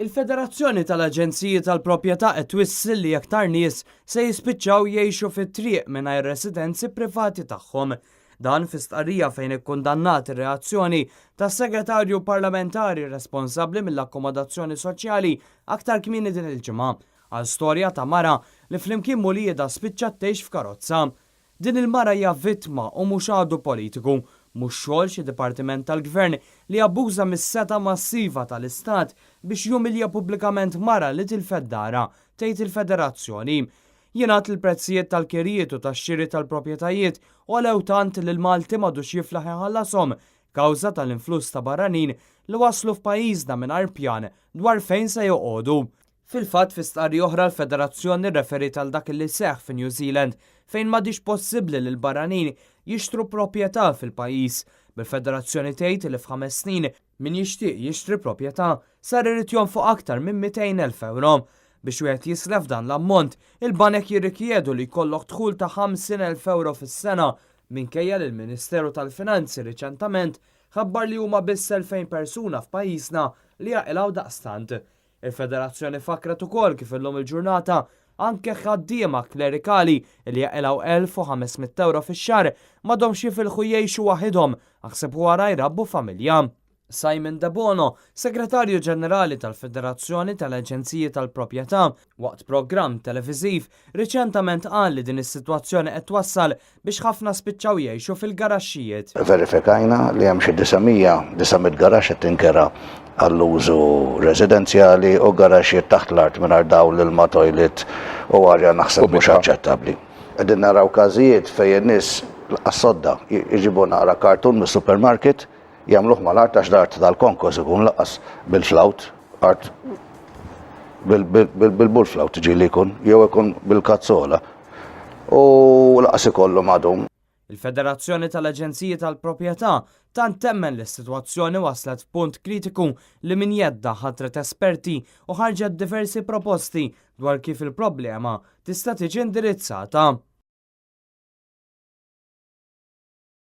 Il-Federazzjoni tal-Aġenziji tal-Proprjetà qed twissil li aktar nies se jispiċċaw jgħixu fit-triq mingħajr residenzi privati tagħhom. Dan fi stqarrija fejn ikkundannat ir-reazzjoni tas-Segretarju Parlamentari responsabbli mill-akkomodazzjoni soċjali aktar kmieni din il-ġimgħa għal storja ta' mara li flimkien mulieda spiċċat tgħix f'karozza. Din il-mara hija vittma u mhux għadu politiku, mhux xogħol xi dipartiment tal-Gvern li abbuża mis-seta massiva tal-Istat biex jumilja pubblikament mara li tilfed dara, tgħid il-Federazzjoni. Jingħad il-prezzijiet tal-kirijiet u tax-xiri tal-proprjetajiet u għalew tant li l-Malti m'għadux jiflaħ iħallasom kawża tal-influss ta' barranin li waslu f'pajjiżna mingħajr pjan dwar fejn se joqogħdu. Fil-fatt fi stqarrija oħra l-Federazzjoni referit għal dak li seħħ fi New Zealand fejn m'għadix possibbli li l-barranin jixtru proprjetà fil-pajjiż. Bil-Federazzjoni tgħid li f'5 snin min jixtieq jixtri proprjetà sar irid jonfoq aktar minn 200,000 euro. Biex wieħed jislef dan l-ammont, il-banek jirrikjedu li jkollok dħul ta' 50,000 euro fis-sena minkejja li l-Ministeru tal-Finanzi riċentament ħabbar li huma biss 2,000 persuna f'pajjiżna li jaqilgħu daqstant. Il-Federazzjoni fakret ukoll kif illum il-ġurnata anke ħaddiema klerikali li jaqilgħu 1,500 euro fix-xahar m'għadhomx jifilħu jgħixu waħedhom aħseb wara jrabbu familja. Simon De Bono, Segretarju Ġenerali tal-Federazzjoni tal-Aġenziji tal-Proprjetà, waqt programm televiżiv riċentament qal li din is-sitwazzjoni qed twassal biex ħafna spiċċaw jgħixu fil-garaxxijiet. Verifikajna li hemm xi 900 garaxx qed tinkera għall-użu residenzjali u garaxxiet taħt l-art mingħajr dawl ilma toilet u għarja naħseb mhux aċċettabbli. Qegħdin naraw każijiet fejn in-nies għas-sodda jiġibu naqra kartun mis-supermarket jagħmluh mal-art għax l-art tal-konkos ikun laqas bil-flawt, art bil-bullflawt ġieli jkun, jew ikun bil-kazzola. U laqas ikollu madhom. Il-Federazzjoni tal-Aġenziji tal-Proprjetà tant temmen li s-sitwazzjoni waslet f'punt kritiku li min jedda ħatret esperti u ħarġet diversi proposti dwar kif il-problema tista' tiġi indirizzata.